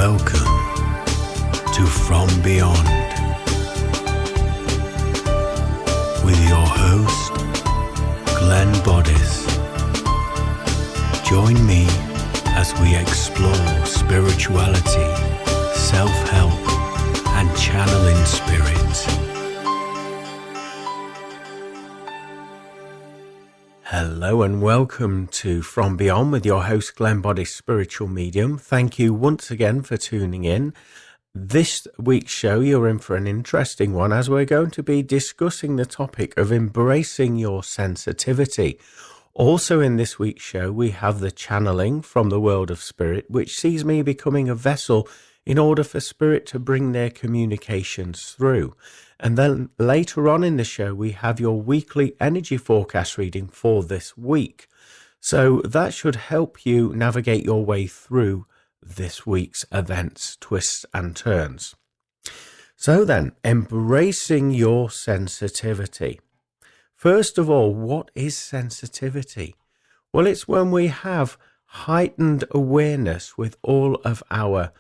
Welcome to From Beyond with your host, Glenn Boddice. Join me as we explore spirituality, self-help, and channeling spirit. Hello and welcome to From Beyond with your host, Glenn Boddice, spiritual medium. Thank you once again for tuning in. This week's show, you're in for an interesting one, as we're going to be discussing the topic of embracing your sensitivity. Also in this week's show, we have the channeling from the world of spirit, which sees me becoming a vessel in order for spirit to bring their communications through. And then later on in the show, we have your weekly energy forecast reading for this week. So that should help you navigate your way through this week's events, twists and turns. So then, embracing your sensitivity. First of all, what is sensitivity? Well, it's when we have heightened awareness with all of our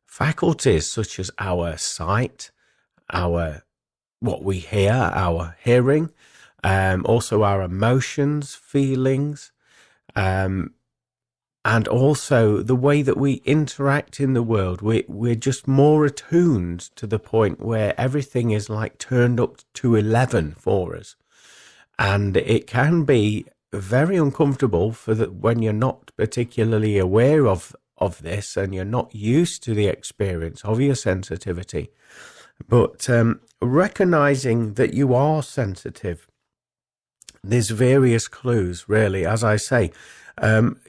faculties, such as our sight, what we hear, our hearing, also our emotions, feelings, and also the way that we interact in the world. We're just more attuned to the point where everything is like turned up to 11 for us. And it can be very uncomfortable when you're not particularly aware of this and you're not used to the experience of your sensitivity. But recognizing that you are sensitive, there's various clues, really. As I say,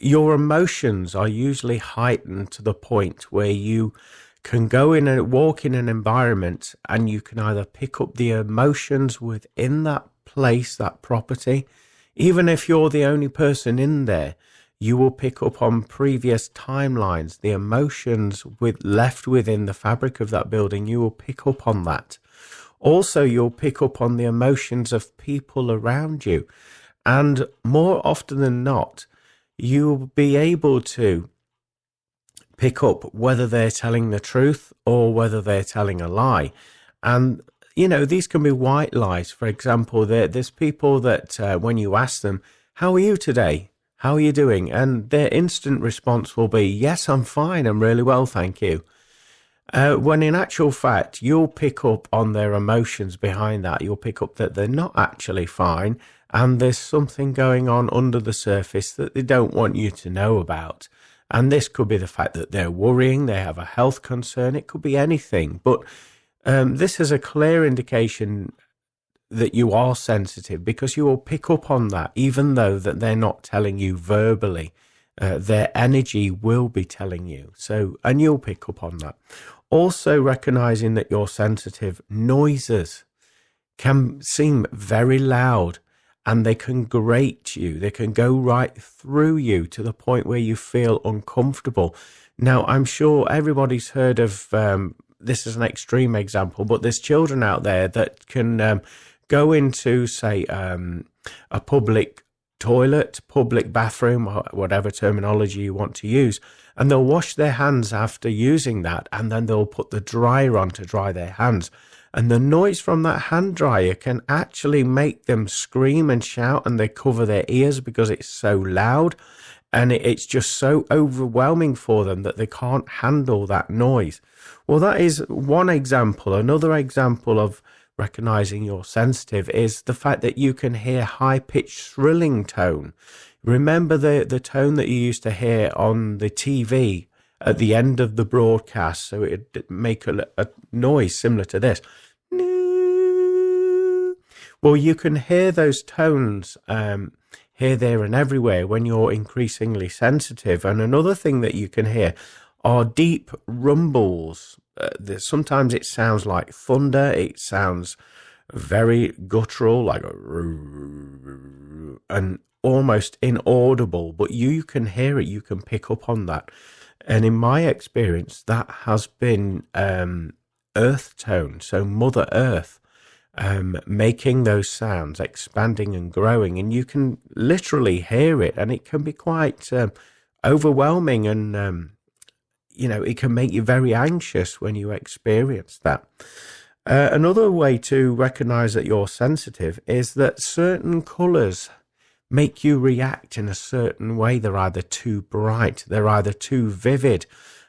your emotions are usually heightened to the point where you can walk in an environment and you can either pick up the emotions within that place, that property. Even if you're the only person in there, you will pick up on previous timelines, the emotions left within the fabric of that building. You will pick up on that. Also, you'll pick up on the emotions of people around you. And more often than not, you'll be able to pick up whether they're telling the truth or whether they're telling a lie. And, you know, these can be white lies. For example, there's people that when you ask them, how are you today? How are you doing? And their instant response will be, yes, I'm fine. I'm really well, thank you. When in actual fact, you'll pick up on their emotions behind that. You'll pick up that they're not actually fine. And there's something going on under the surface that they don't want you to know about. And this could be the fact that they're worrying, they have a health concern. It could be anything. But this is a clear indication that you are sensitive, because you will pick up on that, even though that they're not telling you verbally. Their energy will be telling you. And you'll pick up on that. Also, recognizing that you're sensitive, noises can seem very loud and they can grate you. They can go right through you to the point where you feel uncomfortable. Now, I'm sure everybody's heard of, this is an extreme example, but there's children out there that can go into, say, a public toilet, public bathroom, or whatever terminology you want to use, and they'll wash their hands after using that, and then they'll put the dryer on to dry their hands. And the noise from that hand dryer can actually make them scream and shout, and they cover their ears because it's so loud, and it's just so overwhelming for them that they can't handle that noise. Well, that is one example. Another example of recognizing you're sensitive is the fact that you can hear high-pitched shrilling tone. Remember the tone that you used to hear on the TV at the end of the broadcast, so it'd make a noise similar to this. Well, you can hear those tones here, there, and everywhere when you're increasingly sensitive. And another thing that you can hear are deep rumbles. Sometimes it sounds like thunder. It sounds very guttural, like and almost inaudible, but you can hear it. You can pick up on that. And in my experience, that has been earth tone. So Mother Earth making those sounds, expanding and growing, and you can literally hear it, and it can be quite overwhelming and it can make you very anxious when you experience that. Another way to recognize that you're sensitive is that certain colors make you react in a certain way. They're either too bright, they're either too vivid.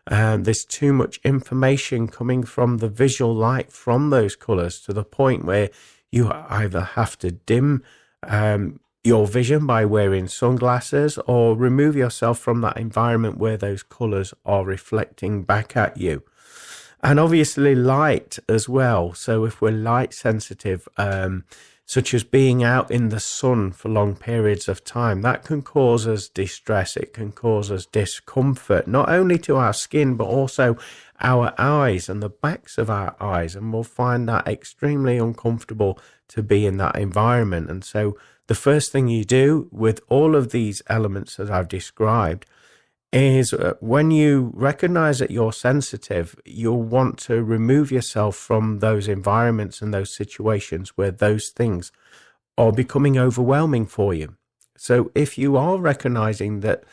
There's too much information coming from the visual light from those colors to the point where you either have to dim your vision by wearing sunglasses or remove yourself from that environment where those colors are reflecting back at you. And obviously light as well. So if we're light sensitive, such as being out in the sun for long periods of time, that can cause us distress. It can cause us discomfort, not only to our skin, but also our eyes and the backs of our eyes. And we'll find that extremely uncomfortable to be in that environment. And so the first thing you do with all of these elements that I've described is when you recognize that you're sensitive, you'll want to remove yourself from those environments and those situations where those things are becoming overwhelming for you. So if you are recognizing that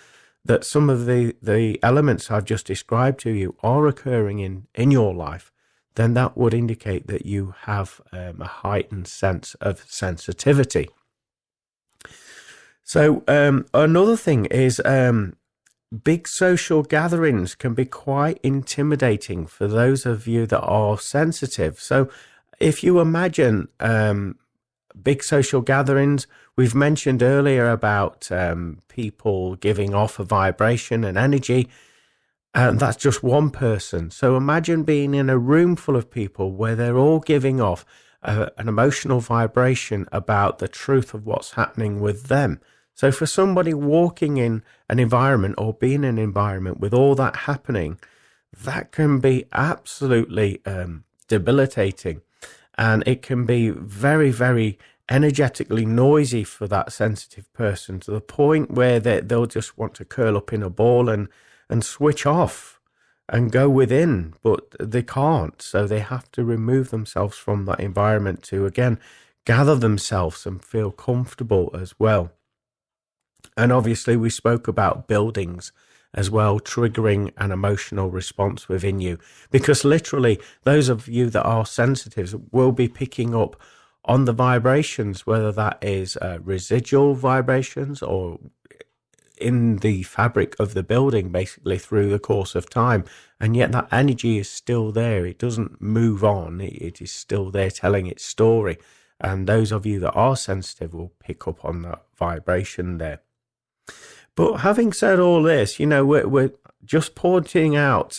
some of the elements I've just described to you are occurring in your life, then that would indicate that you have a heightened sense of sensitivity. So another thing is big social gatherings can be quite intimidating for those of you that are sensitive. So if you imagine big social gatherings, we've mentioned earlier about people giving off a vibration and energy, and that's just one person. So imagine being in a room full of people where they're all giving off an emotional vibration about the truth of what's happening with them. So for somebody walking in an environment or being in an environment with all that happening, that can be absolutely debilitating. And it can be very, very energetically noisy for that sensitive person, to the point where they'll just want to curl up in a ball and switch off and go within, but they can't. So they have to remove themselves from that environment to, again, gather themselves and feel comfortable as well. And obviously we spoke about buildings as well, triggering an emotional response within you, because literally those of you that are sensitives will be picking up on the vibrations, whether that is residual vibrations or in the fabric of the building, basically through the course of time. And yet that energy is still there. It doesn't move on. It is still there telling its story. And those of you that are sensitive will pick up on that vibration there. But having said all this, we're just pointing out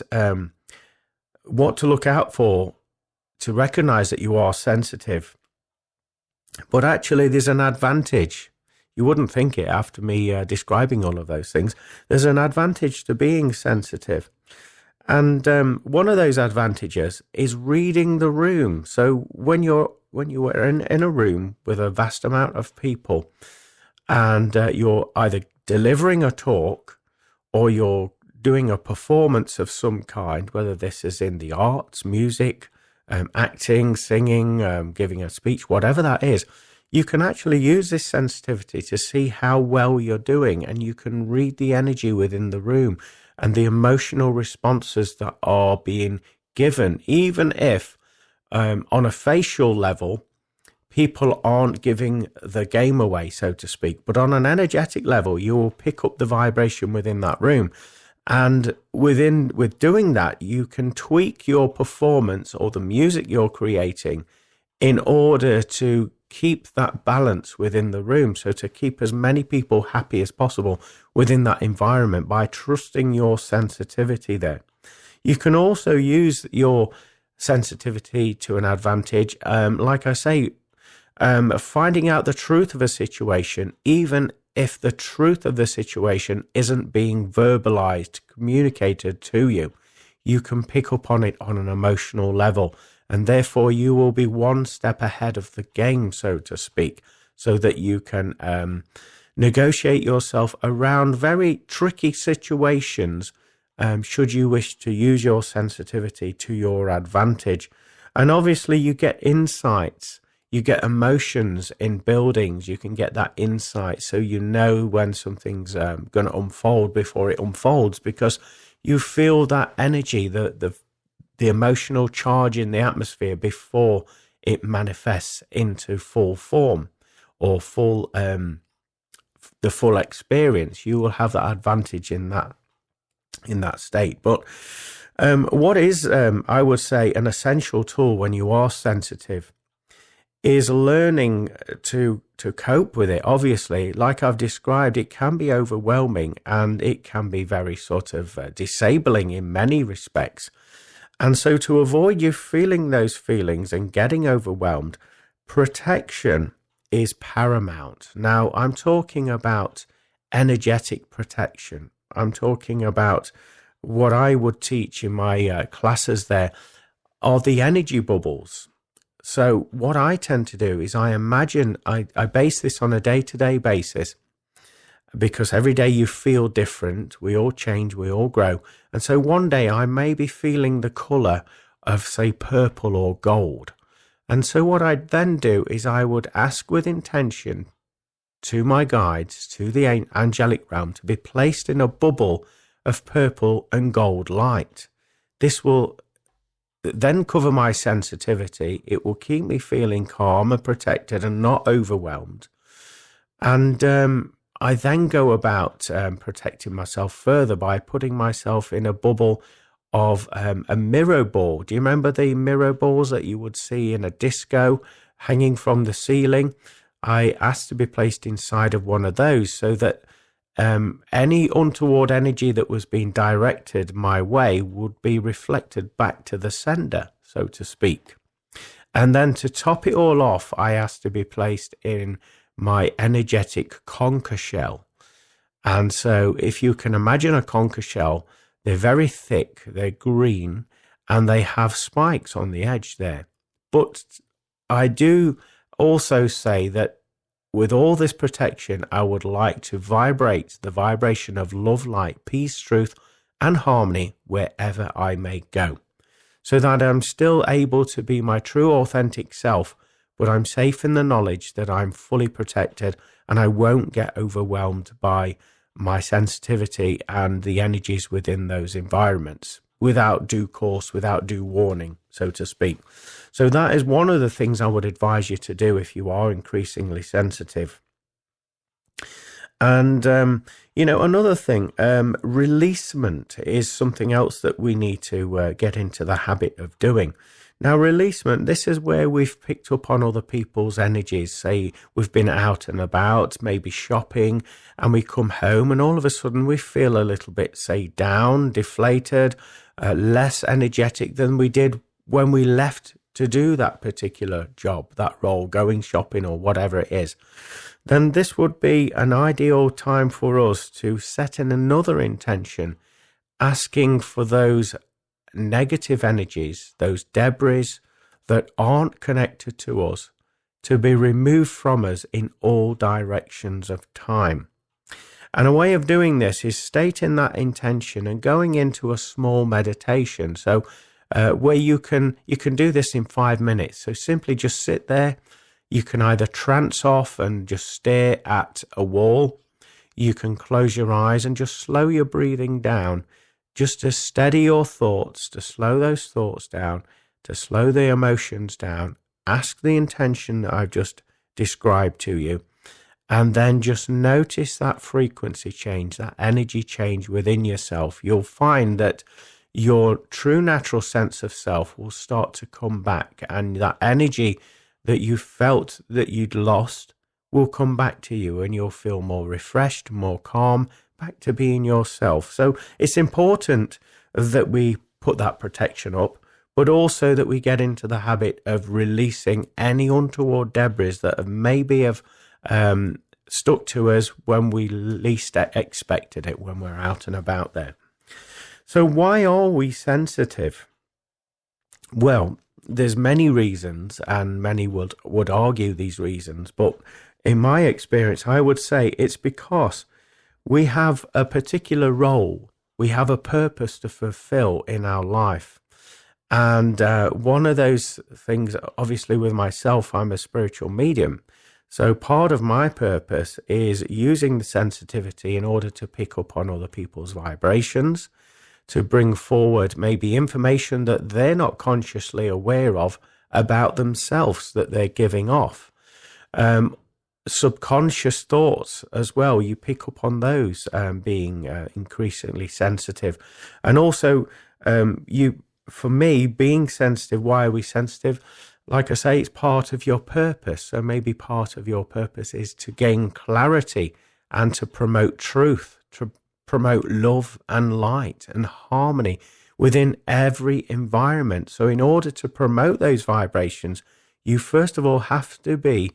what to look out for to recognize that you are sensitive. But actually, there's an advantage. You wouldn't think it after me describing all of those things. There's an advantage to being sensitive. And one of those advantages is reading the room. So when you're in a room with a vast amount of people, and you're either delivering a talk or you're doing a performance of some kind, whether this is in the arts, music, acting, singing, giving a speech, whatever that is, you can actually use this sensitivity to see how well you're doing, and you can read the energy within the room and the emotional responses that are being given, even if on a facial level, people aren't giving the game away, so to speak. But on an energetic level, you will pick up the vibration within that room. And with doing that, you can tweak your performance or the music you're creating in order to keep that balance within the room. So to keep as many people happy as possible within that environment by trusting your sensitivity there. You can also use your sensitivity to an advantage. Like I say, finding out the truth of a situation, even if the truth of the situation isn't being verbalized, communicated to you, you can pick up on it on an emotional level. And therefore you will be one step ahead of the game, so to speak, so that you can negotiate yourself around very tricky situations, should you wish to use your sensitivity to your advantage. And obviously you get insights. You get emotions in buildings. You can get that insight, so you know when something's going to unfold before it unfolds, because you feel that energy, the emotional charge in the atmosphere before it manifests into full form or the full experience. You will have that advantage in that state. But what is, I would say, an essential tool when you are sensitive is learning to cope with it. Obviously, like I've described, it can be overwhelming and it can be very sort of disabling in many respects. And so to avoid you feeling those feelings and getting overwhelmed, protection is paramount. Now, I'm talking about energetic protection. I'm talking about what I would teach in my classes there are the energy bubbles. So what I tend to do is I base this on a day-to-day basis, because every day you feel different. We all change, we all grow. And so one day I may be feeling the color of, say, purple or gold. And so what I'd then do is I would ask with intention to my guides, to the angelic realm, to be placed in a bubble of purple and gold light. This will then cover my sensitivity. It will keep me feeling calm and protected and not overwhelmed. And I then go about protecting myself further by putting myself in a bubble of a mirror ball. Do you remember the mirror balls that you would see in a disco hanging from the ceiling? I asked to be placed inside of one of those so that any untoward energy that was being directed my way would be reflected back to the sender, so to speak. And then to top it all off, I asked to be placed in my energetic conch shell. And so if you can imagine a conch shell, they're very thick, they're green, and they have spikes on the edge there. But I do also say that with all this protection, I would like to vibrate the vibration of love, light, peace, truth, and harmony wherever I may go, so that I'm still able to be my true, authentic self, but I'm safe in the knowledge that I'm fully protected and I won't get overwhelmed by my sensitivity and the energies within those environments without due course, without due warning, so to speak. So that is one of the things I would advise you to do if you are increasingly sensitive. And, another thing, releasement is something else that we need to get into the habit of doing. Now, releasement, this is where we've picked up on other people's energies. Say we've been out and about, maybe shopping, and we come home and all of a sudden we feel a little bit, say, down, deflated, less energetic than we did when we left to do that particular job, that role, going shopping or whatever it is. Then this would be an ideal time for us to set in another intention, asking for those negative energies, those debris that aren't connected to us, to be removed from us in all directions of time. And a way of doing this is stating that intention and going into a small meditation. So where you can do this in 5 minutes. So simply just sit there. You can either trance off and just stare at a wall. You can close your eyes and just slow your breathing down, just to steady your thoughts, to slow those thoughts down, to slow the emotions down. Ask the intention that I've just described to you, and then just notice that frequency change, that energy change within yourself. You'll find that your true natural sense of self will start to come back, and that energy that you felt that you'd lost will come back to you, and you'll feel more refreshed, more calm, back to being yourself. So it's important that we put that protection up, but also that we get into the habit of releasing any untoward debris that have stuck to us when we least expected it, when we're out and about there. So why are we sensitive? Well, there's many reasons, and many would argue these reasons, but in my experience, I would say it's because we have a particular role, we have a purpose to fulfill in our life. And one of those things, obviously with myself, I'm a spiritual medium. So part of my purpose is using the sensitivity in order to pick up on other people's vibrations, to bring forward maybe information that they're not consciously aware of about themselves that they're giving off. Subconscious thoughts as well, you pick up on those, being increasingly sensitive. And also, for me, being sensitive, why are we sensitive? Like I say, it's part of your purpose. So maybe part of your purpose is to gain clarity and to promote truth, to promote love and light and harmony within every environment. So in order to promote those vibrations, you first of all have to be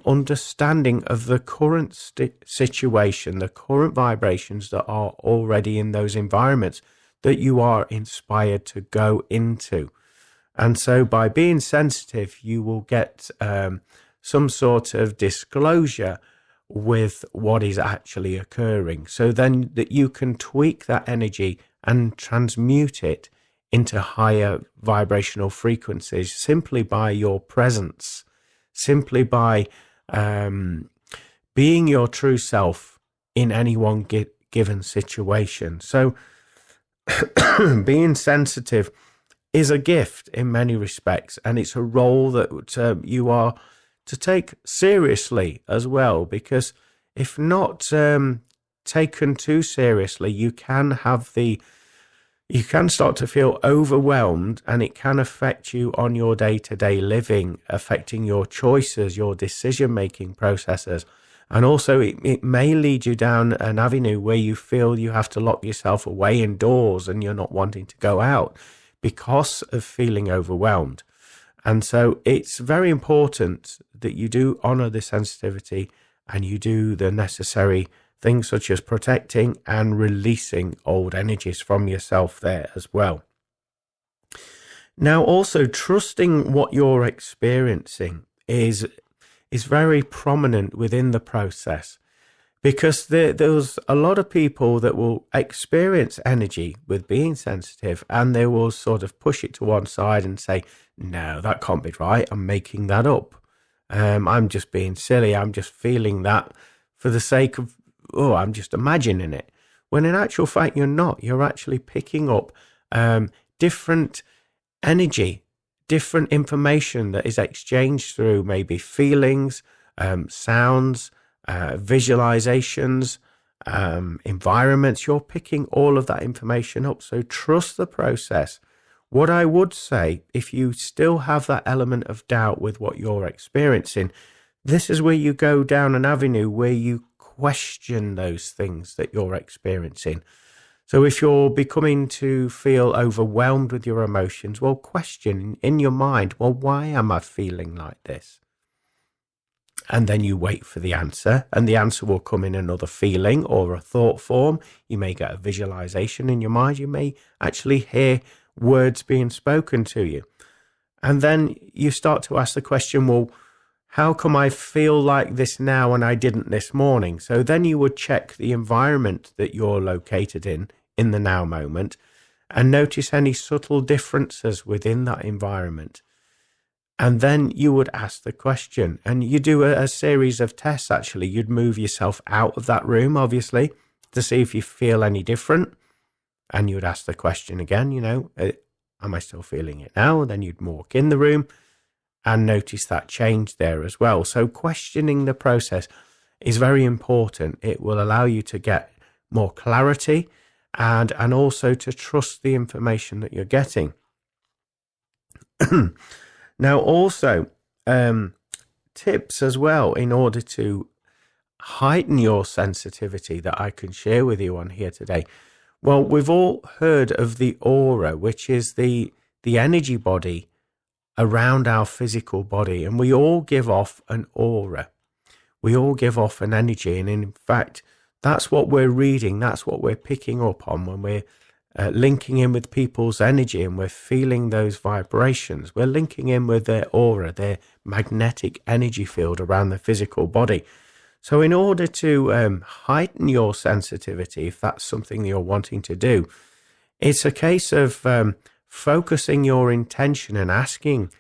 understanding of the current situation, the current vibrations that are already in those environments that you are inspired to go into. And so by being sensitive, you will get some sort of disclosure with what is actually occurring. So then that you can tweak that energy and transmute it into higher vibrational frequencies simply by your presence. Simply by being your true self in any one given situation. So being sensitive is a gift in many respects, and it's a role that you are to take seriously as well, because if not taken too seriously, you can start to feel overwhelmed, and it can affect you on your day-to-day living, affecting your choices, your decision-making processes. And also it may lead you down an avenue where you feel you have to lock yourself away indoors and you're not wanting to go out because of feeling overwhelmed. And so it's very important that you do honor the sensitivity and you do the necessary things such as protecting and releasing old energies from yourself there as well. Now, also trusting what you're experiencing is very prominent within the process, because there's a lot of people that will experience energy with being sensitive and they will sort of push it to one side and say, no, that can't be right. I'm making that up. I'm just being silly. I'm just feeling that for the sake of, I'm just imagining it. When in actual fact, you're not. You're actually picking up different energy, different information that is exchanged through maybe feelings, sounds, visualizations, environments. You're picking all of that information up. So trust the process. What I would say, if you still have that element of doubt with what you're experiencing, this is where you go down an avenue where you question those things that you're experiencing. So if you're becoming to feel overwhelmed with your emotions, well, question in your mind, well, why am I feeling like this? And then you wait for the answer, and the answer will come in another feeling or a thought form. You may get a visualization in your mind. You may actually hear words being spoken to you. And then you start to ask the question, well, how come I feel like this now and I didn't this morning? So then you would check the environment that you're located in the now moment and notice any subtle differences within that environment. And then you would ask the question, and you do a series of tests. Actually, you'd move yourself out of that room, obviously, to see if you feel any different. And you'd ask the question again, am I still feeling it now? And then you'd walk in the room and notice that change there as well. So questioning the process is very important. It will allow you to get more clarity and also to trust the information that you're getting. Now, also, tips as well in order to heighten your sensitivity that I can share with you on here today. Well, we've all heard of the aura, which is the energy body around our physical body, and we all give off an aura. We all give off an energy, and in fact, that's what we're reading, that's what we're picking up on when we're linking in with people's energy and we're feeling those vibrations. We're linking in with their aura, their magnetic energy field around the physical body. So in order to heighten your sensitivity, if that's something you're wanting to do, it's a case of focusing your intention and asking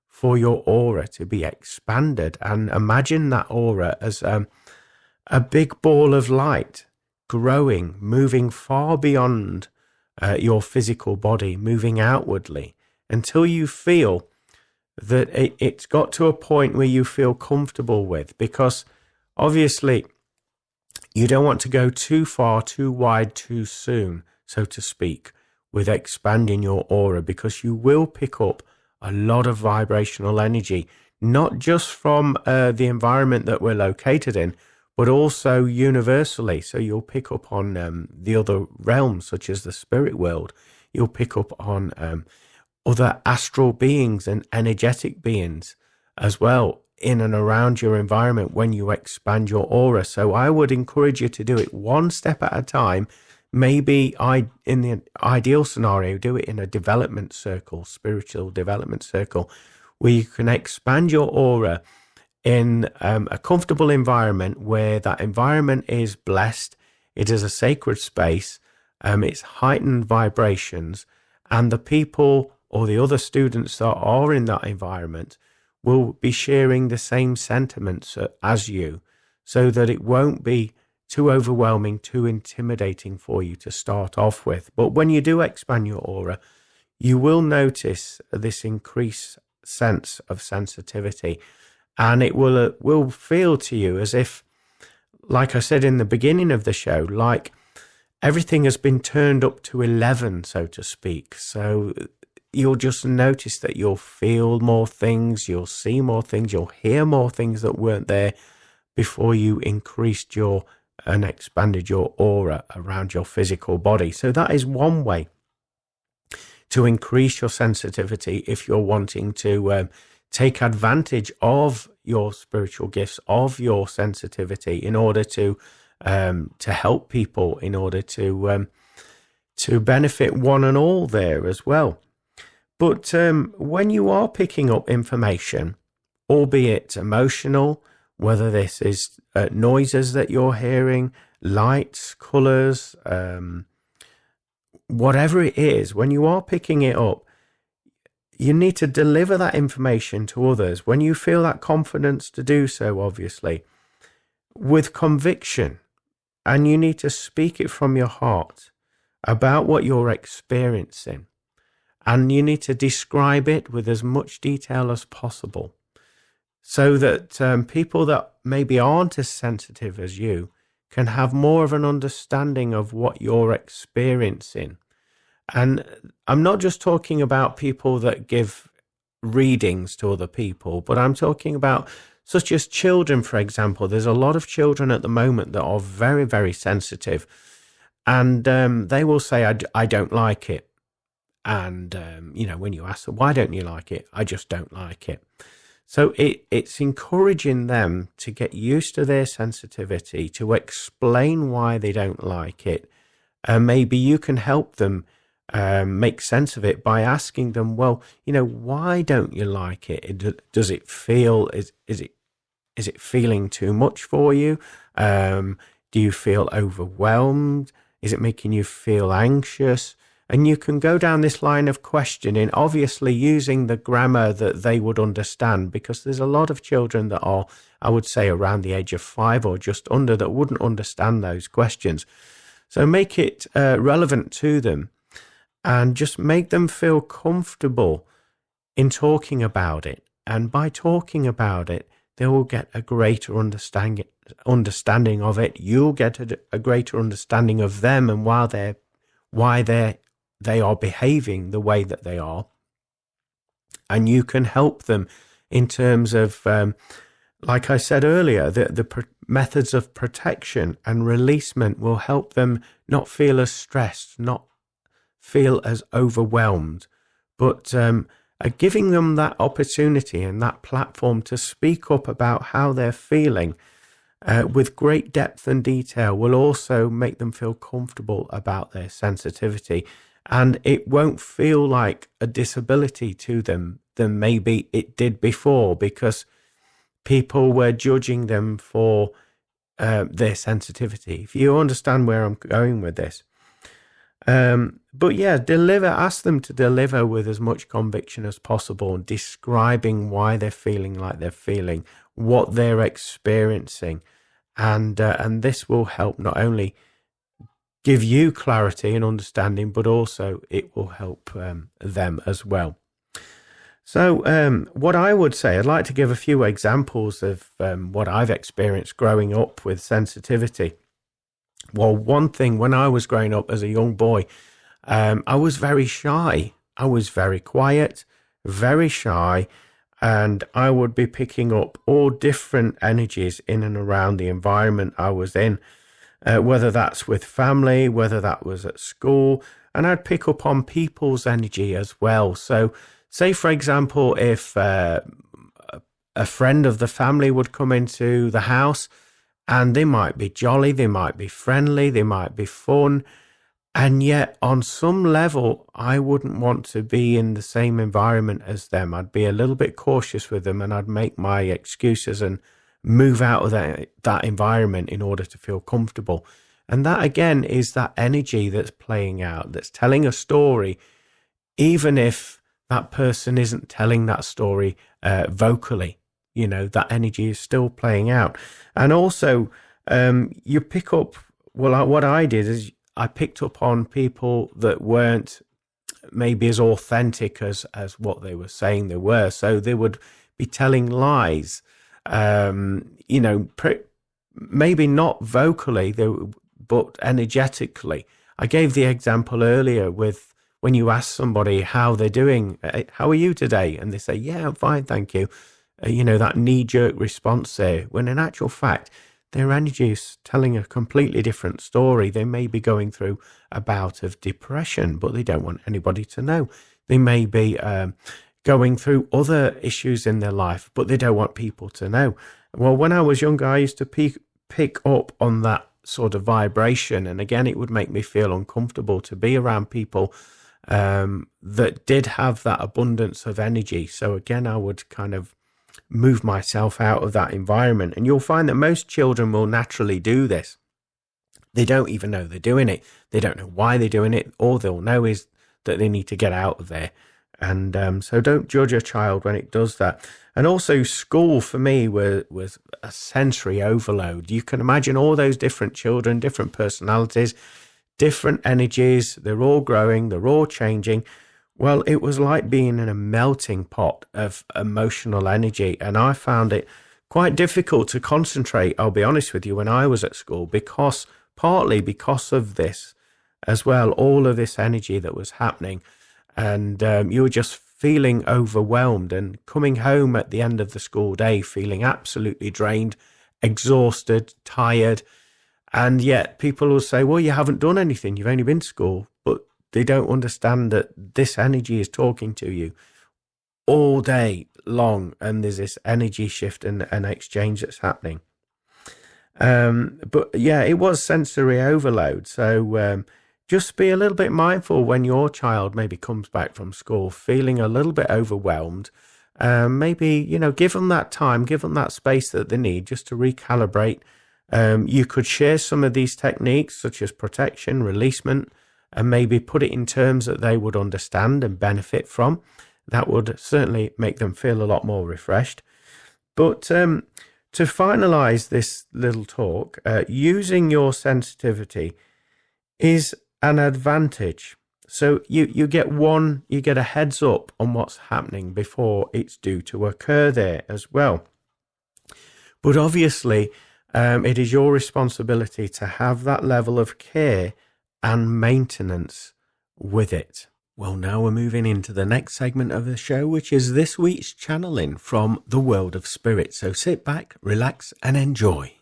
for your aura to be expanded, and imagine that aura as a big ball of light growing, moving far beyond your physical body, moving outwardly, until you feel that it's got to a point where you feel comfortable with, because obviously you don't want to go too far, too wide, too soon, so to speak, with expanding your aura, because you will pick up a lot of vibrational energy, not just from the environment that we're located in, but also universally. So you'll pick up on the other realms, such as the spirit world. You'll pick up on other astral beings and energetic beings as well in and around your environment when you expand your aura. So I would encourage you to do it one step at a time. Maybe in the ideal scenario, do it in a development circle, spiritual development circle, where you can expand your aura in a comfortable environment, where that environment is blessed. It is a sacred space. It's heightened vibrations, and the people or the other students that are in that environment will be sharing the same sentiments as you, so that it won't be too overwhelming, too intimidating for you to start off with. But when you do expand your aura, you will notice this increased sense of sensitivity, and it will feel to you as if, like I said in the beginning of the show, like everything has been turned up to 11, so to speak. So you'll just notice that you'll feel more things, you'll see more things, you'll hear more things that weren't there before you increased and expanded your aura around your physical body. So that is one way to increase your sensitivity if you're wanting to take advantage of your spiritual gifts, of your sensitivity, in order to help people, in order to benefit one and all there as well. But when you are picking up information, albeit emotional, whether this is noises that you're hearing, lights, colors, whatever it is, when you are picking it up, you need to deliver that information to others when you feel that confidence to do so, obviously, with conviction. And you need to speak it from your heart about what you're experiencing. And you need to describe it with as much detail as possible, so that people that maybe aren't as sensitive as you can have more of an understanding of what you're experiencing. And I'm not just talking about people that give readings to other people, but I'm talking about such as children, for example. There's a lot of children at the moment that are very, very sensitive, and they will say, I don't like it. And, when you ask them, why don't you like it? I just don't like it. So it's encouraging them to get used to their sensitivity, to explain why they don't like it. Maybe you can help them make sense of it by asking them, well, why don't you like it? Does it feel, is it feeling too much for you? Do you feel overwhelmed? Is it making you feel anxious? And you can go down this line of questioning, obviously using the grammar that they would understand, because there's a lot of children that are, I would say, around the age of 5 or just under, that wouldn't understand those questions. So make it relevant to them, and just make them feel comfortable in talking about it. And by talking about it, they will get a greater understanding of it. You'll get a greater understanding of them and why they are behaving the way that they are. And you can help them in terms of, like I said earlier, the methods of protection and releasement will help them not feel as stressed, not feel as overwhelmed, but giving them that opportunity and that platform to speak up about how they're feeling with great depth and detail will also make them feel comfortable about their sensitivity. And it won't feel like a disability to them than maybe it did before, because people were judging them for their sensitivity. If you understand where I'm going with this. But yeah, ask them to deliver with as much conviction as possible, describing why they're feeling like they're feeling, what they're experiencing. And this will help not only give you clarity and understanding, but also it will help them as well. So what I would say, I'd like to give a few examples of what I've experienced growing up with sensitivity. Well, one thing, when I was growing up as a young boy, I was very shy. I was very quiet, very shy, and I would be picking up all different energies in and around the environment I was in, whether that's with family, whether that was at school, and I'd pick up on people's energy as well. So say, for example, if a friend of the family would come into the house, and they might be jolly, they might be friendly, they might be fun, and yet on some level, I wouldn't want to be in the same environment as them. I'd be a little bit cautious with them, and I'd make my excuses and move out of that environment in order to feel comfortable. And that, again, is that energy that's playing out, that's telling a story, even if that person isn't telling that story vocally. You know, that energy is still playing out. And also, you pick up, well, what I did is I picked up on people that weren't maybe as authentic as what they were saying they were. So they would be telling lies, maybe not vocally, but energetically. I gave the example earlier with when you ask somebody how they're doing, how are you today? And they say, yeah, I'm fine, thank you. That knee-jerk response there, when in actual fact, their energy is telling a completely different story. They may be going through a bout of depression, but they don't want anybody to know. They may be going through other issues in their life, but they don't want people to know. Well, when I was younger, I used to pick up on that sort of vibration. And again, it would make me feel uncomfortable to be around people that did have that abundance of energy. So again, I would kind of move myself out of that environment. And you'll find that most children will naturally do this. They don't even know they're doing it. They don't know why they're doing it. All they'll know is that they need to get out of there. And so don't judge a child when it does that. And also school for me was a sensory overload. You can imagine all those different children, different personalities, different energies. They're all growing. They're all changing. Well, it was like being in a melting pot of emotional energy. And I found it quite difficult to concentrate, I'll be honest with you, when I was at school, partly because of this as well, all of this energy that was happening. And you were just feeling overwhelmed and coming home at the end of the school day, feeling absolutely drained, exhausted, tired. And yet people will say, well, you haven't done anything. You've only been to school. But they don't understand that this energy is talking to you all day long. And there's this energy shift and exchange that's happening. But yeah, it was sensory overload. So just be a little bit mindful when your child maybe comes back from school feeling a little bit overwhelmed. Maybe, give them that time, give them that space that they need just to recalibrate. You could share some of these techniques such as protection, releasement, and maybe put it in terms that they would understand and benefit from. That would certainly make them feel a lot more refreshed. But to finalize this little talk, using your sensitivity is an advantage. So you get a heads up on what's happening before it's due to occur there as well. But obviously, it is your responsibility to have that level of care and maintenance with it. Well, now we're moving into the next segment of the show, which is this week's channeling from the world of spirit. So sit back, relax, and enjoy.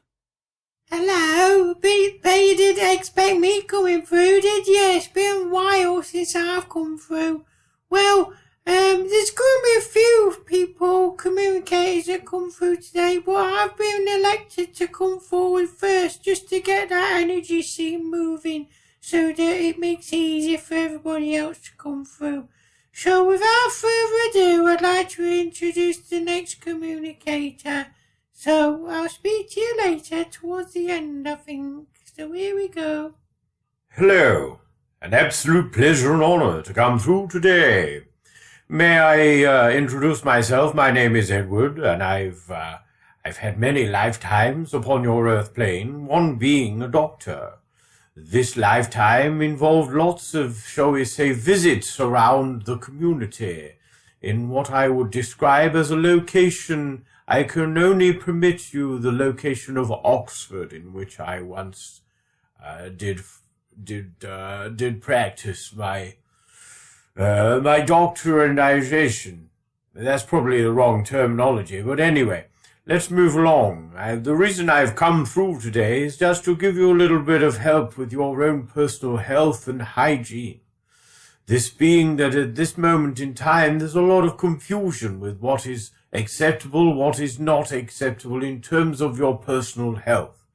Hello, but you didn't expect me coming through, did you? It's been a while since I've come through. Well, there's going to be a few people, communicators that come through today, but I've been elected to come forward first just to get that energy scene moving so that it makes it easier for everybody else to come through. So without further ado, I'd like to introduce the next communicator. So I'll speak to you later towards the end, I think. So here we go. Hello. An absolute pleasure and honor to come through today. May I introduce myself? My name is Edward, and I've had many lifetimes upon your earth plane, one being a doctor. this lifetime involved lots of, shall we say, visits around the community in what I would describe as a location. I can only permit you the location of Oxford, in which I once did practice my doctorization. That's probably the wrong terminology, but anyway, let's move along. The reason I've come through today is just to give you a little bit of help with your own personal health and hygiene. This being that at this moment in time, there's a lot of confusion with what is acceptable, what is not acceptable in terms of your personal health.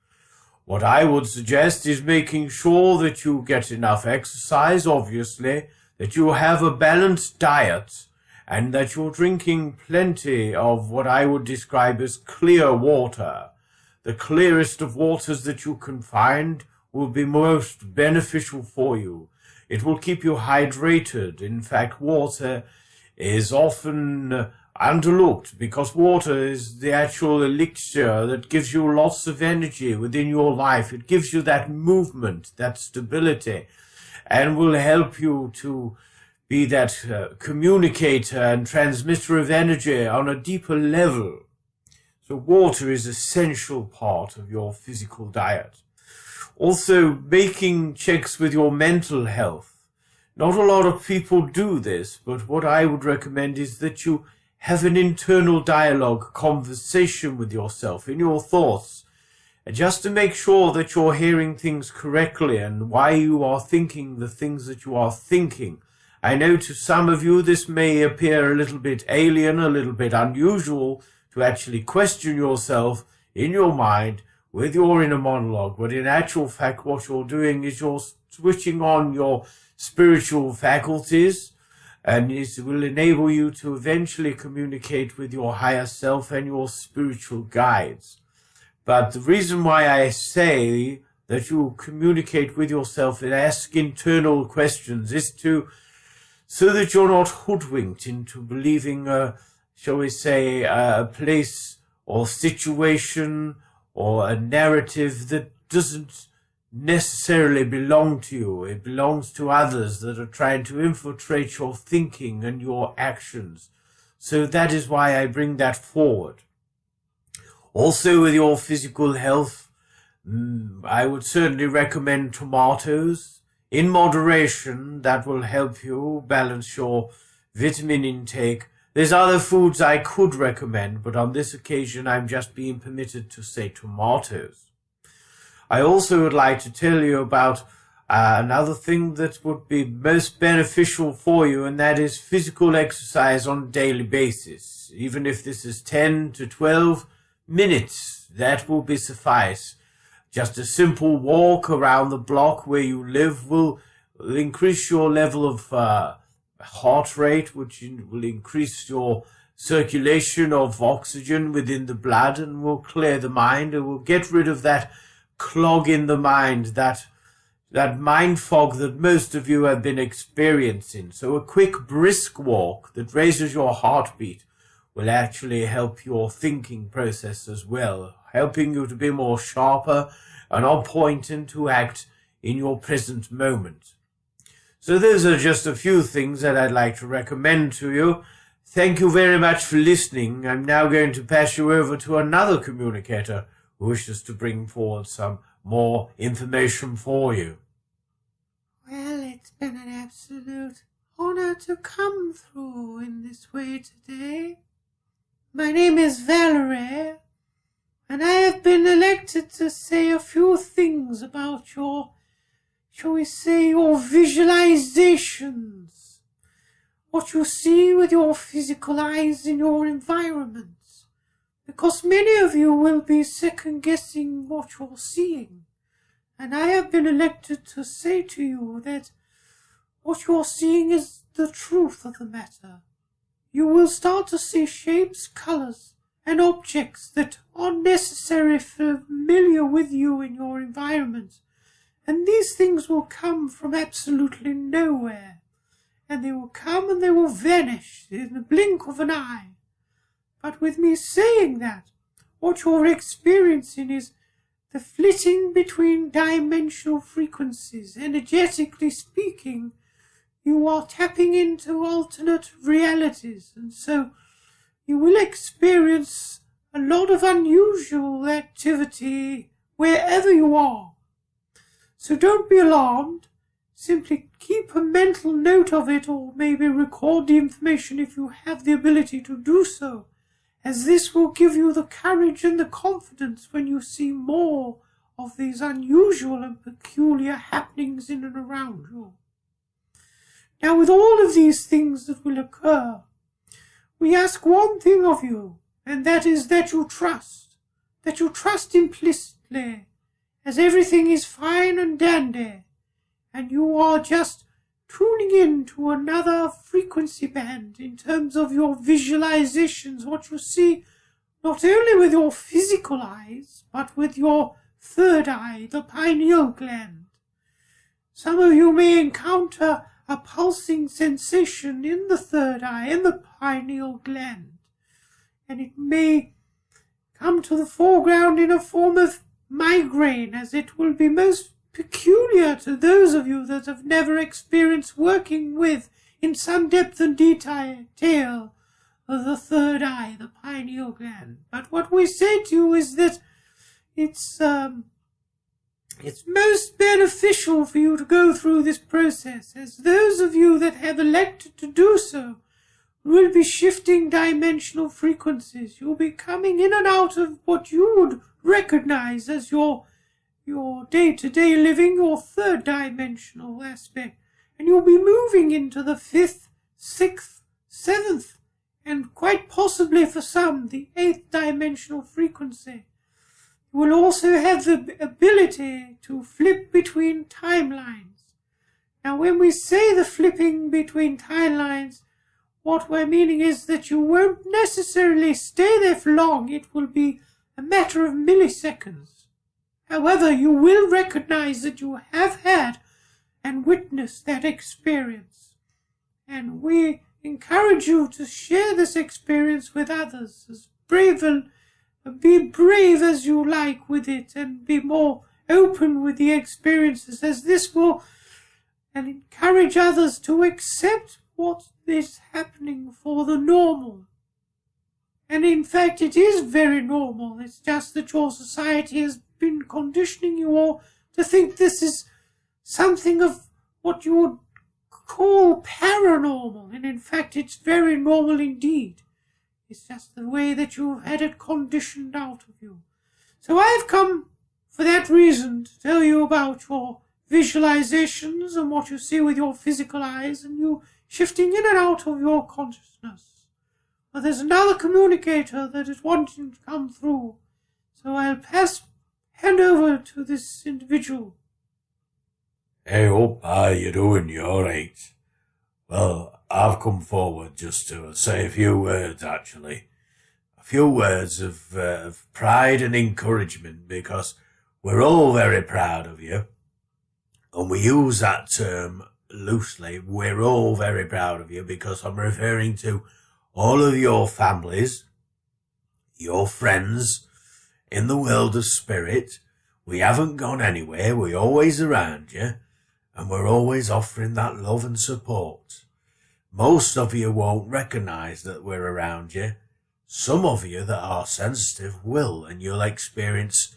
What I would suggest is making sure that you get enough exercise, obviously, that you have a balanced diet, and that you're drinking plenty of what I would describe as clear water. The clearest of waters that you can find will be most beneficial for you. It will keep you hydrated. In fact, water is often underlooked because water is the actual elixir that gives you lots of energy within your life. It gives you that movement, that stability, and will help you to be that communicator and transmitter of energy on a deeper level. So water is an essential part of your physical diet. Also, making checks with your mental health. Not a lot of people do this, but what I would recommend is that you have an internal dialogue, conversation with yourself in your thoughts, just to make sure that you're hearing things correctly and why you are thinking the things that you are thinking. I know to some of you this may appear a little bit alien, a little bit unusual to actually question yourself in your mind with your inner monologue, but in actual fact what you're doing is you're switching on your spiritual faculties, and it will enable you to eventually communicate with your higher self and your spiritual guides. But the reason why I say that you communicate with yourself and ask internal questions is so that you're not hoodwinked into believing shall we say, a place or situation or a narrative that doesn't necessarily belong to you. It belongs to others that are trying to infiltrate your thinking and your actions. So that is why I bring that forward. Also, with your physical health, I would certainly recommend tomatoes. In moderation, that will help you balance your vitamin intake. There's other foods I could recommend, but on this occasion I'm just being permitted to say tomatoes. I also would like to tell you about another thing that would be most beneficial for you, and that is physical exercise on a daily basis. Even if this is 10 to 12 minutes, that will be suffice. Just a simple walk around the block where you live will increase your level of heart rate, which will increase your circulation of oxygen within the blood and will clear the mind. It will get rid of that clog in the mind, that mind fog that most of you have been experiencing. So a quick brisk walk that raises your heartbeat will actually help your thinking process as well, helping you to be more sharper and on point and to act in your present moment. So those are just a few things that I'd like to recommend to you. Thank you very much for listening. I'm now going to pass you over to another communicator who wishes to bring forward some more information for you. Well, it's been an absolute honor to come through in this way today. My name is Valerie, and I have been elected to say a few things about your, shall we say, your visualizations. What you see with your physical eyes in your environment. Because many of you will be second-guessing what you're seeing. And I have been elected to say to you that what you're seeing is the truth of the matter. You will start to see shapes, colors, and objects that are necessarily familiar with you in your environment. And these things will come from absolutely nowhere. And they will come and they will vanish in the blink of an eye. But with me saying that, what you're experiencing is the flitting between dimensional frequencies. Energetically speaking, you are tapping into alternate realities, and so you will experience a lot of unusual activity wherever you are. So don't be alarmed. Simply keep a mental note of it, or maybe record the information if you have the ability to do so, as this will give you the courage and the confidence when you see more of these unusual and peculiar happenings in and around you. Now, with all of these things that will occur, we ask one thing of you, and that is that you trust implicitly, as everything is fine and dandy, and you are just tuning in to another frequency band in terms of your visualizations, what you see not only with your physical eyes, but with your third eye, the pineal gland. Some of you may encounter a pulsing sensation in the third eye, in the pineal gland, and it may come to the foreground in a form of migraine, as it will be most peculiar to those of you that have never experienced working with, in some depth and detail, of the third eye, the pineal gland. But what we say to you is that it's most beneficial for you to go through this process, as those of you that have elected to do so will be shifting dimensional frequencies. You'll be coming in and out of what you would recognize as your day-to-day living, your third dimensional aspect, and you'll be moving into the fifth, sixth, seventh, and quite possibly for some, the eighth dimensional frequency. You will also have the ability to flip between timelines. Now, when we say the flipping between timelines, what we're meaning is that you won't necessarily stay there for long. It will be a matter of milliseconds. However, you will recognize that you have had and witnessed that experience. And we encourage you to share this experience with others, be brave as you like with it, and be more open with the experiences, as this will and encourage others to accept what is happening for the normal. And in fact, it is very normal. It's just that your society has been conditioning you all to think this is something of what you would call paranormal, and in fact it's very normal indeed. It's just the way that you've had it conditioned out of you. So I've come for that reason to tell you about your visualizations and what you see with your physical eyes, and you shifting in and out of your consciousness. But there's another communicator that is wanting to come through, so I'll hand over to this individual. Hey up, how you doing? You alright? Well, I've come forward just to say a few words, actually. A few words of pride and encouragement, because we're all very proud of you. And we use that term loosely. We're all very proud of you, because I'm referring to all of your families, your friends in the world of spirit. We haven't gone anywhere. We're always around you, and we're always offering that love and support. Most of you won't recognize that we're around you. Some of you that are sensitive will, and you'll experience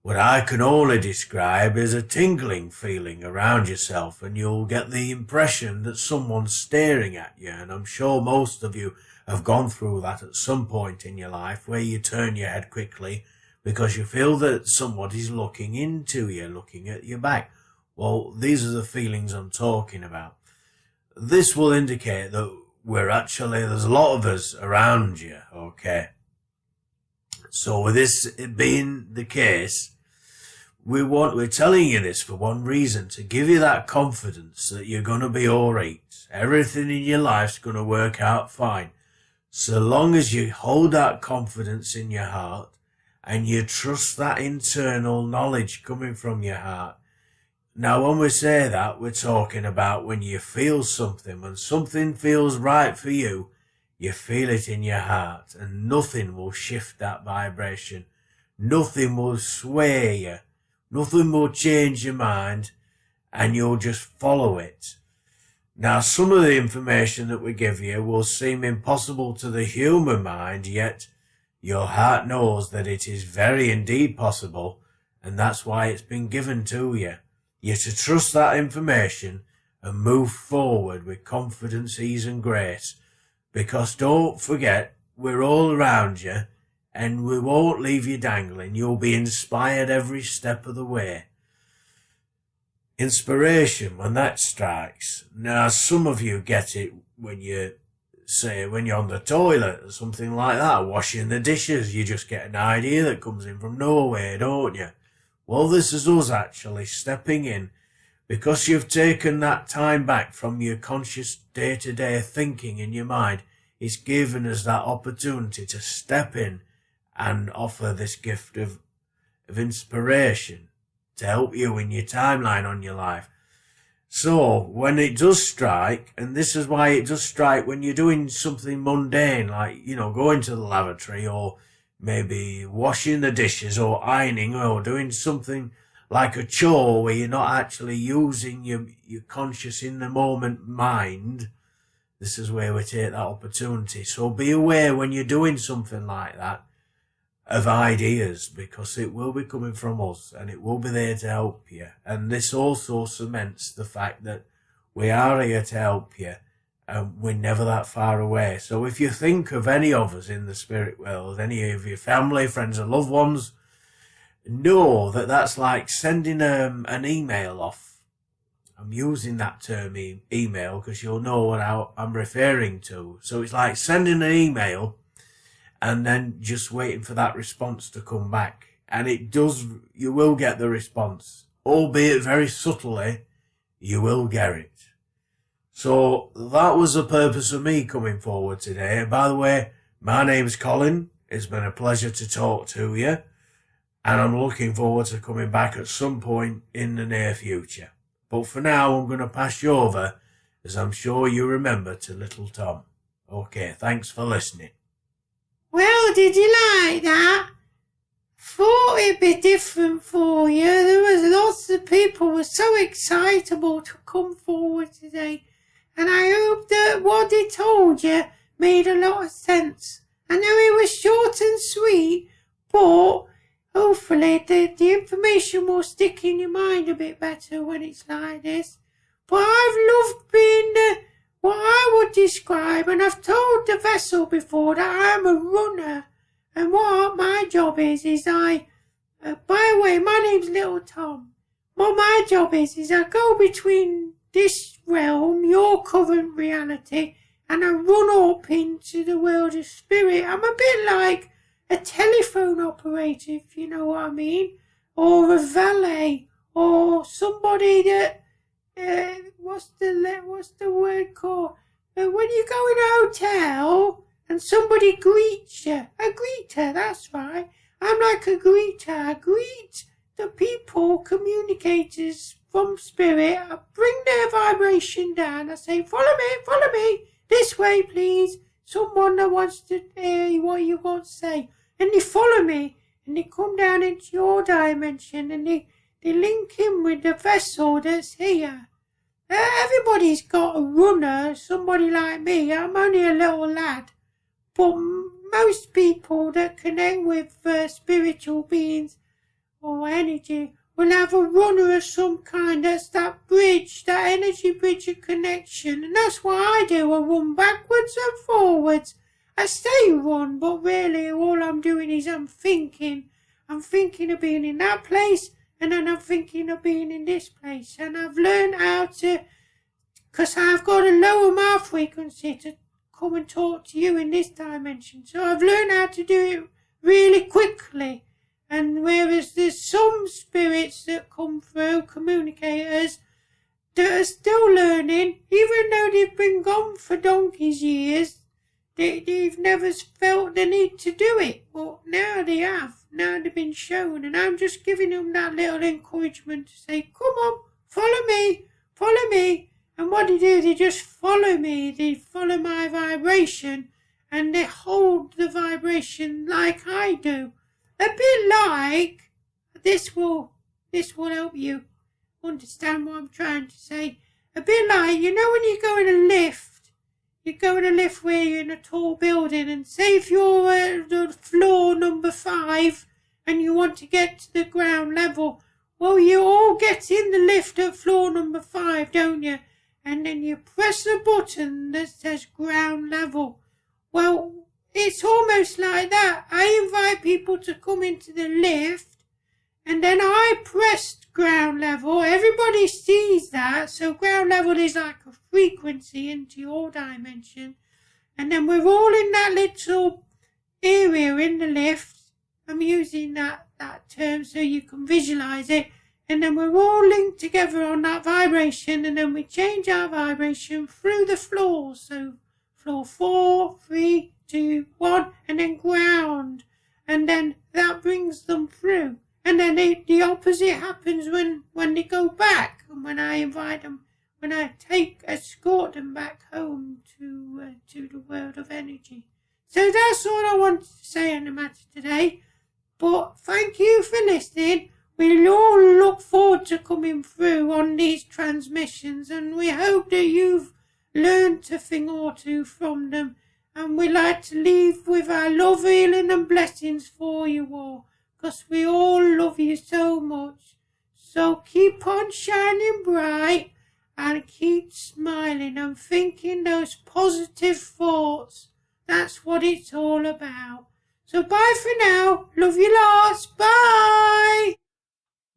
what I can only describe as a tingling feeling around yourself, and you'll get the impression that someone's staring at you. And I'm sure most of you have gone through that at some point in your life, where you turn your head quickly because you feel that somebody's looking into you, looking at your back. Well, these are the feelings I'm talking about. This will indicate that there's a lot of us around you, okay? So with this being the case, we're telling you this for one reason, to give you that confidence that you're going to be alright. Everything in your life's going to work out fine. So long as you hold that confidence in your heart and you trust that internal knowledge coming from your heart. Now, when we say that, we're talking about when you feel something, when something feels right for you, you feel it in your heart, and nothing will shift that vibration. nothing will sway you. Nothing will change your mind, and you'll just follow it. Now, some of the information that we give you will seem impossible to the human mind, yet your heart knows that it is very indeed possible, and that's why it's been given to you. You're to trust that information and move forward with confidence, ease and grace, because don't forget, we're all around you, and we won't leave you dangling. You'll be inspired every step of the way. Inspiration, when that strikes. Now, some of you get it when you're on the toilet or something like that, washing the dishes. You just get an idea that comes in from nowhere, don't you? Well, this is us actually stepping in, because you've taken that time back from your conscious day-to-day thinking in your mind. It's given us that opportunity to step in and offer this gift of inspiration to help you in your timeline on your life. So when it does strike, and this is why it does strike when you're doing something mundane, like, going to the lavatory, or maybe washing the dishes, or ironing, or doing something like a chore where you're not actually using your conscious in the moment mind. This is where we take that opportunity. So be aware when you're doing something like that of ideas, because it will be coming from us and it will be there to help you. And this also cements the fact that we are here to help you, and we're never that far away. So if you think of any of us in the spirit world, any of your family, friends and loved ones, know that that's like sending an email off. I'm using that term email because you'll know what I'm referring to. So it's like sending an email and then just waiting for that response to come back. And you will get the response, albeit very subtly, you will get it. So that was the purpose of me coming forward today. And by the way, my name's Colin. It's been a pleasure to talk to you. And I'm looking forward to coming back at some point in the near future. But for now, I'm going to pass you over, as I'm sure you remember, to little Tom. Okay, thanks for listening. Well, did you like that? Thought it'd be different for you. There was lots of people were so excitable to come forward today. And I hope that what he told you made a lot of sense. I know it was short and sweet, but hopefully the information will stick in your mind a bit better when it's like this. But I've loved being what I would describe, and I've told the vessel before that I'm a runner. And what my job is by the way, my name's Little Tom. What my job is I go between this realm, your current reality, and I run up into the world of spirit. I'm a bit like a telephone operator, if you know what I mean, or a valet, or somebody that, what's the word called? When you go in a hotel and somebody greets you, a greeter, that's right. I'm like a greeter. I greet the people, communicators from spirit. I bring their vibration down. I say, follow me, this way, please. Someone that wants to hear what you got to say. And they follow me, and they come down into your dimension, and they link in with the vessel that's here. Everybody's got a runner, somebody like me. I'm only a little lad. But most people that connect with spiritual beings or energy will have a runner of some kind. That's that bridge, that energy bridge of connection. And that's what I do. I run backwards and forwards. I say run, but really all I'm doing is I'm thinking. I'm thinking of being in that place, and then I'm thinking of being in this place. And I've learned how to, because I've got a lower mouth frequency to come and talk to you in this dimension. So I've learned how to do it really quickly. And whereas there's some spirits that come through, communicators, that are still learning, even though they've been gone for donkey's years, they've never felt the need to do it. But now they have. Now they've been shown. And I'm just giving them that little encouragement to say, come on, follow me. And what they do, they just follow me. They follow my vibration. And they hold the vibration like I do. a bit like, this will help you understand what I'm trying to say. A bit like, you know when you go in a lift, where you're in a tall building, and say if you're at the floor number 5 and you want to get to the ground level, well, you all get in the lift at floor number 5, don't you? And then you press a button that says ground level. Well, it's almost like that. I invite people to come into the lift, and then I pressed ground level. Everybody sees that. So ground level is like a frequency into your dimension. And then we're all in that little area in the lift. I'm using that term so you can visualize it. And then we're all linked together on that vibration. And then we change our vibration through the floors. So floor 4, 3, 2, 1, and then ground. And then that brings them through. And then the opposite happens when they go back, and when I invite them, when I escort them back home to the world of energy. So that's all I wanted to say on the matter today. But thank you for listening. We'll all look forward to coming through on these transmissions, and we hope that you've learned a thing or two from them. And we like to leave with our love, healing, and blessings for you all, because we all love you so much. So keep on shining bright and keep smiling and thinking those positive thoughts. That's what it's all about. So bye for now. Love you lots. Bye.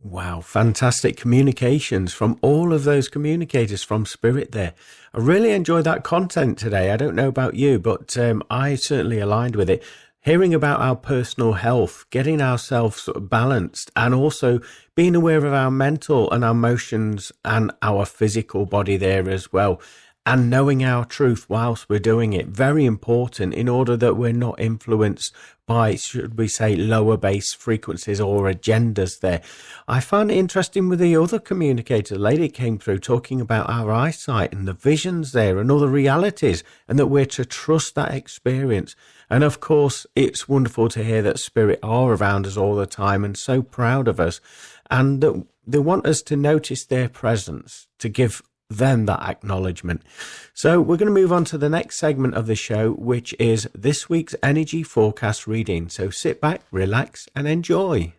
Wow, fantastic communications from all of those communicators from Spirit there. I really enjoyed that content today. I don't know about you, but I certainly aligned with it. Hearing about our personal health, getting ourselves sort of balanced, and also being aware of our mental and our emotions and our physical body there as well. And knowing our truth whilst we're doing it, very important in order that we're not influenced by, should we say, lower base frequencies or agendas there. I found it interesting with the other communicator, the lady came through talking about our eyesight and the visions there and other realities, and that we're to trust that experience. And of course, it's wonderful to hear that Spirit are around us all the time and so proud of us, and that they want us to notice their presence, to give them that acknowledgement. So we're going to move on to the next segment of the show, which is this week's energy forecast reading. So sit back, relax, and enjoy.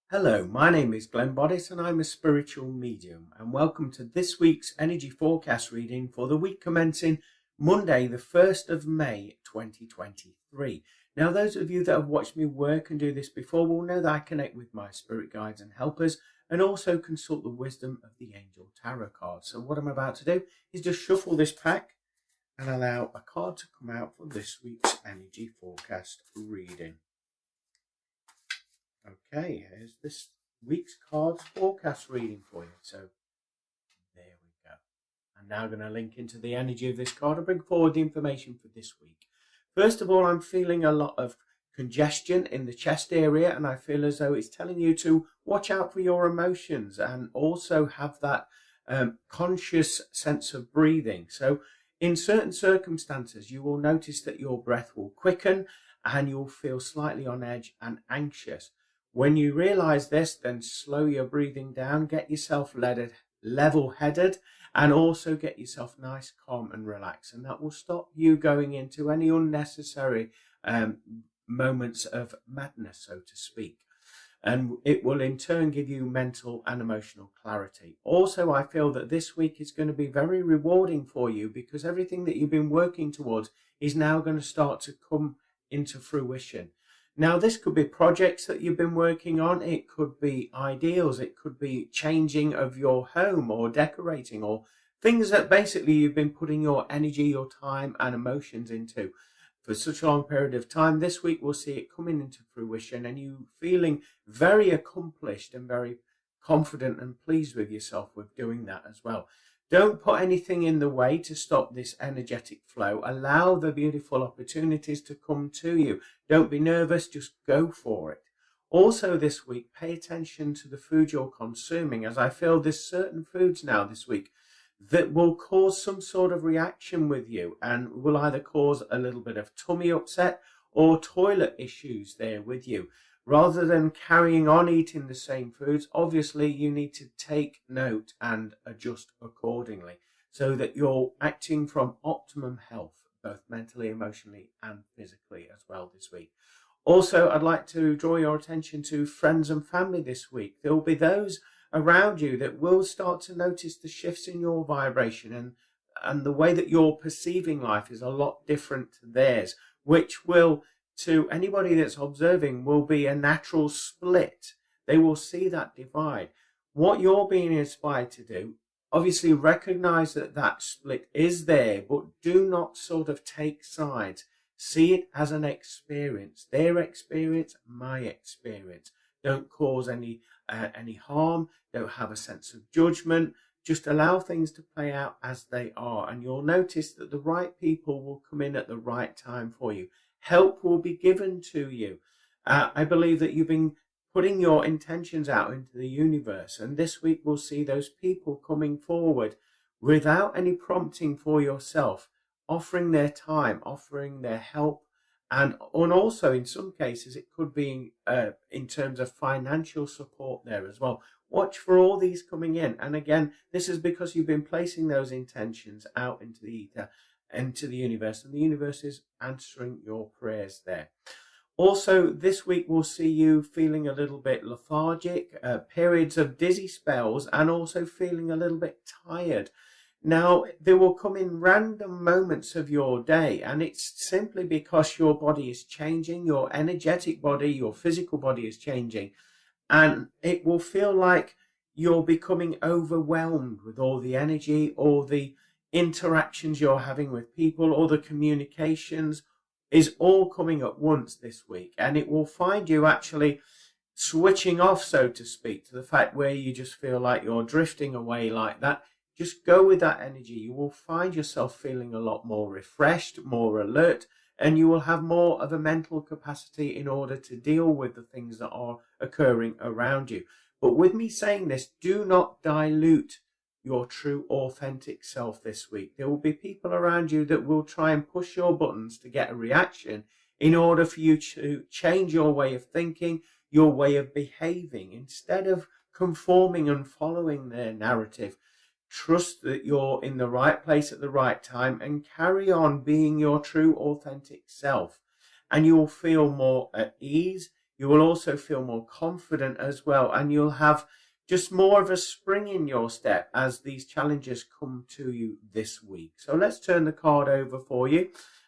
Hello, my name is Glenn Boddice and I'm a spiritual medium, and welcome to this week's energy forecast reading for the week commencing Monday, the 1st of May 2023. Now, those of you that have watched me work and do this before will know that I connect with my spirit guides and helpers, and also consult the wisdom of the angel tarot cards. So what I'm about to do is just shuffle this pack and allow a card to come out for this week's energy forecast reading. Okay, here's this week's cards forecast reading for you. So there we go. I'm now going to link into the energy of this card and bring forward the information for this week. First of all, I'm feeling a lot of congestion in the chest area, and I feel as though it's telling you to watch out for your emotions and also have that conscious sense of breathing. So in certain circumstances, you will notice that your breath will quicken and you'll feel slightly on edge and anxious. When you realize this, then slow your breathing down, get yourself level-headed, and also get yourself nice, calm and relaxed. And that will stop you going into any unnecessary moments of madness, so to speak. And it will in turn give you mental and emotional clarity. Also, I feel that this week is going to be very rewarding for you, because everything that you've been working towards is now going to start to come into fruition. Now, this could be projects that you've been working on. It could be ideals. It could be changing of your home or decorating, or things that basically you've been putting your energy, your time and emotions into for such a long period of time. This week we'll see it coming into fruition and you feeling very accomplished and very confident and pleased with yourself with doing that as well. Don't put anything in the way to stop this energetic flow. Allow the beautiful opportunities to come to you. Don't be nervous, just go for it. Also this week, pay attention to the food you're consuming, as I feel there's certain foods now this week that will cause some sort of reaction with you and will either cause a little bit of tummy upset or toilet issues there with you. rather than carrying on eating the same foods, obviously you need to take note and adjust accordingly so that you're acting from optimum health, both mentally, emotionally, and physically as well this week. Also, I'd like to draw your attention to friends and family this week. There will be those around you that will start to notice the shifts in your vibration, and the way that you're perceiving life is a lot different to theirs, which will, to anybody that's observing, will be a natural split. They will see that divide. What you're being inspired to do, obviously recognize that that split is there, but do not sort of take sides. See it as an experience, their experience, my experience. Don't cause any harm. Don't have a sense of judgment. Just allow things to play out as they are, and you'll notice that the right people will come in at the right time for you. Help will be given to you. I believe that you've been putting your intentions out into the universe, and this week we'll see those people coming forward without any prompting for yourself, offering their time, offering their help, and also in some cases it could be in terms of financial support there as well. Watch for all these coming in, and again, this is because you've been placing those intentions out into the ether, into the universe, and the universe is answering your prayers there. Also, this week we'll see you feeling a little bit lethargic, periods of dizzy spells, and also feeling a little bit tired. Now, there will come in random moments of your day, and it's simply because your body is changing, your energetic body, your physical body is changing, and it will feel like you're becoming overwhelmed with all the energy, or the interactions you're having with people, or the communications is all coming at once this week, and it will find you actually switching off, so to speak, to the fact where you just feel like you're drifting away like that. Just go with that energy. You will find yourself feeling a lot more refreshed, more alert, and you will have more of a mental capacity in order to deal with the things that are occurring around you. But with me saying this, do not dilute your true, authentic self this week. There will be people around you that will try and push your buttons to get a reaction in order for you to change your way of thinking, your way of behaving, instead of conforming and following their narrative. Trust that you're in the right place at the right time and carry on being your true, authentic self. And you will feel more at ease. You will also feel more confident as well. And you'll have just more of a spring in your step as these challenges come to you this week. So let's turn the card over for you.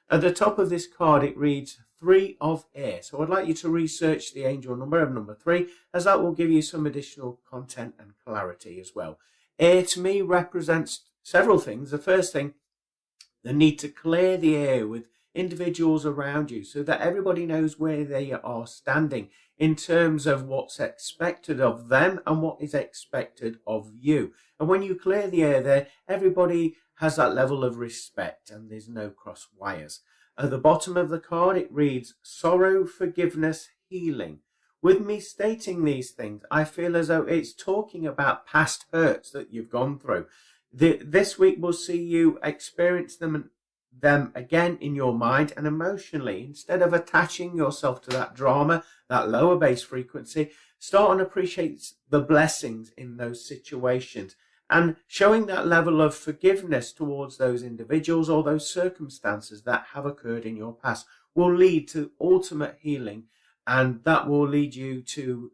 At the top of this card, it reads 3 of Air. So I'd like you to research the angel number of number 3, as that will give you some additional content and clarity as well. Air to me represents several things. The first thing, the need to clear the air with individuals around you so that everybody knows where they are standing in terms of what's expected of them and what is expected of you. And when you clear the air there, everybody has that level of respect and there's no cross wires. At the bottom of the card, it reads sorrow, forgiveness, healing. With me stating these things, I feel as though it's talking about past hurts that you've gone through. This week will see you experience them again in your mind and emotionally. Instead of attaching yourself to that drama, that lower base frequency, start and appreciate the blessings in those situations. And showing that level of forgiveness towards those individuals or those circumstances that have occurred in your past will lead to ultimate healing. And that will lead you to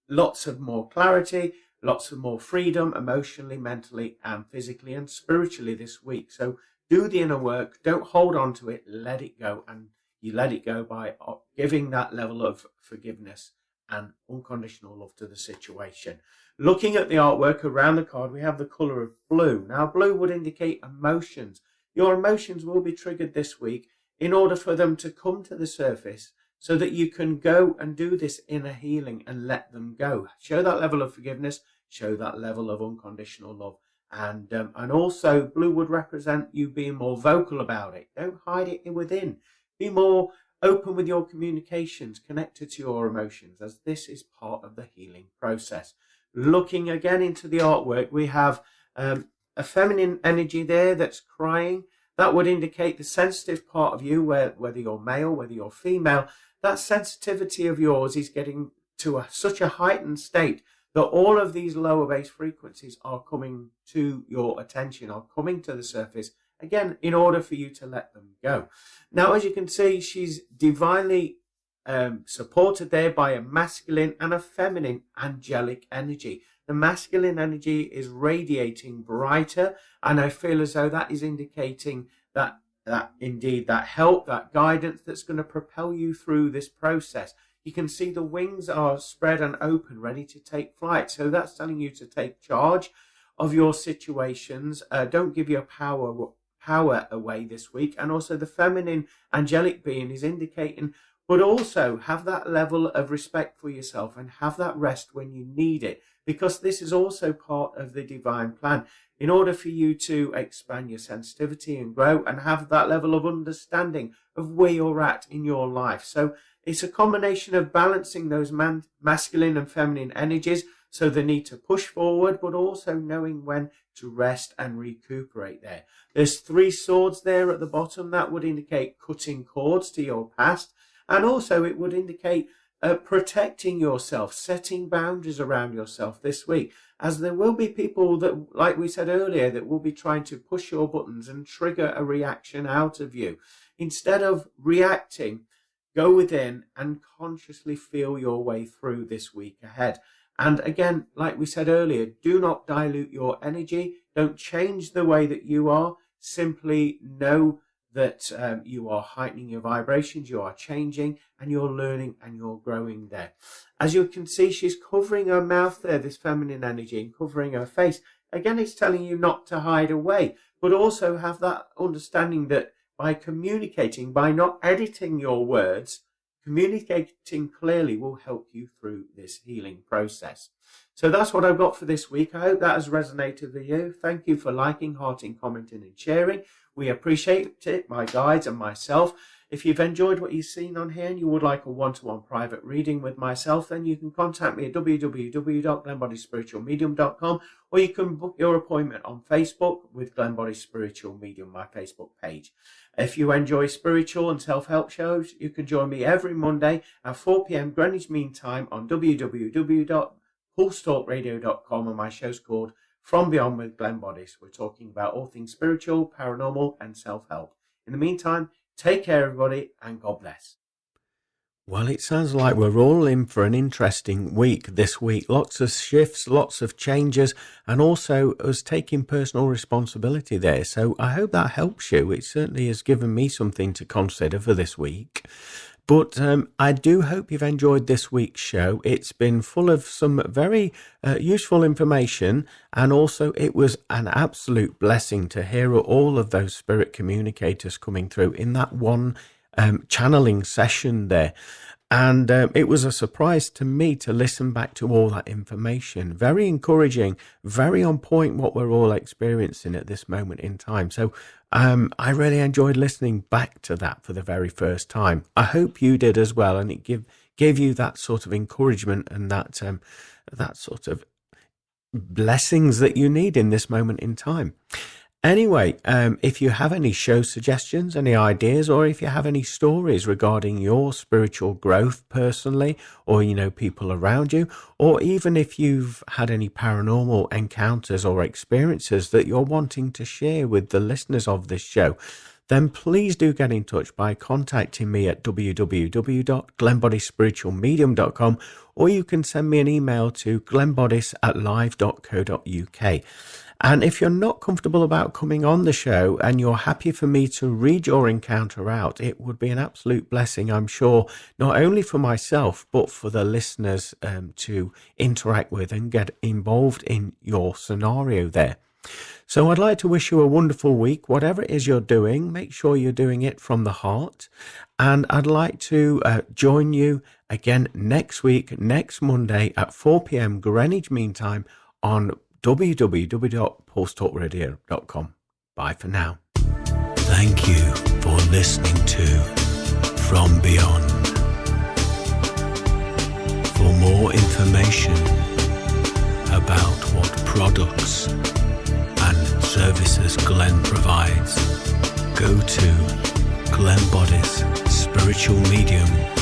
lots of more clarity, lots of more freedom, emotionally, mentally, and physically and spiritually this week. So do the inner work. Don't hold on to it. Let it go. And you let it go by giving that level of forgiveness and unconditional love to the situation. Looking at the artwork around the card, we have the colour of blue. Now, blue would indicate emotions. Your emotions will be triggered this week in order for them to come to the surface, so that you can go and do this inner healing and let them go. Show that level of forgiveness, show that level of unconditional love. And also, blue would represent you being more vocal about it. Don't hide it within. Be more open with your communications, connected to your emotions, as this is part of the healing process. Looking again into the artwork, we have a feminine energy there that's crying. that would indicate the sensitive part of you, whether you're male, whether you're female, that sensitivity of yours is getting to such a heightened state that all of these lower bass frequencies are coming to your attention, are coming to the surface, again, in order for you to let them go. Now, as you can see, she's divinely supported there by a masculine and a feminine angelic energy. The masculine energy is radiating brighter, and I feel as though that is indicating that indeed that help, that guidance that's going to propel you through this process. You can see the wings are spread and open, ready to take flight. So that's telling you to take charge of your situations. Don't give your power away this week. And also the feminine angelic being is indicating, but also have that level of respect for yourself and have that rest when you need it, because this is also part of the divine plan in order for you to expand your sensitivity and grow and have that level of understanding of where you're at in your life. So it's a combination of balancing those masculine and feminine energies, so the need to push forward, but also knowing when to rest and recuperate there. There's 3 swords there at the bottom. That would indicate cutting cords to your past. And also it would indicate protecting yourself, setting boundaries around yourself this week, as there will be people that, like we said earlier, that will be trying to push your buttons and trigger a reaction out of you. Instead of reacting, go within and consciously feel your way through this week ahead. And again, like we said earlier, do not dilute your energy. Don't change the way that you are. Simply know that you are heightening your vibrations, you are changing, and you're learning and you're growing there. As you can see, she's covering her mouth there, this feminine energy, and covering her face. Again, it's telling you not to hide away, but also have that understanding that by communicating, by not editing your words, communicating clearly will help you through this healing process. So that's what I've got for this week. I hope that has resonated with you. Thank you for liking, hearting, commenting and sharing. We appreciate it, my guides and myself. If you've enjoyed what you've seen on here and you would like a one-to-one private reading with myself, then you can contact me at www.glennboddicespiritualmedium.com, or you can book your appointment on Facebook with Glenn Boddice Spiritual Medium, my Facebook page. If you enjoy spiritual and self-help shows, you can join me every Monday at 4 p.m. Greenwich Mean Time on www.pulsetalkradio.com, and my show's called From Beyond with Glenn Boddice. We're talking about all things spiritual, paranormal and self-help. In the meantime, take care, everybody, and God bless. Well, it sounds like we're all in for an interesting week this week. Lots of shifts, lots of changes, and also us taking personal responsibility there. So I hope that helps you. It certainly has given me something to consider for this week. But I do hope you've enjoyed this week's show. It's been full of some very useful information, and also it was an absolute blessing to hear all of those spirit communicators coming through in that one channeling session there. And it was a surprise to me to listen back to all that information. Very encouraging, very on point what we're all experiencing at this moment in time. So I really enjoyed listening back to that for the very first time. I hope you did as well, and it gave you that sort of encouragement and that sort of blessings that you need in this moment in time. Anyway, if you have any show suggestions, any ideas, or if you have any stories regarding your spiritual growth personally, or, people around you, or even if you've had any paranormal encounters or experiences that you're wanting to share with the listeners of this show, then please do get in touch by contacting me at www.glennboddicespiritualmedium.com, or you can send me an email to glennboddice@live.co.uk. And if you're not comfortable about coming on the show and you're happy for me to read your encounter out, it would be an absolute blessing, I'm sure, not only for myself, but for the listeners to interact with and get involved in your scenario there. So I'd like to wish you a wonderful week. Whatever it is you're doing, make sure you're doing it from the heart. And I'd like to join you again next week, next Monday at 4 p.m. Greenwich Mean Time on www.pulsetalkradio.com. Bye for now. Thank you for listening to From Beyond. For more information about what products and services Glenn provides, go to Glenn Boddice, spiritual medium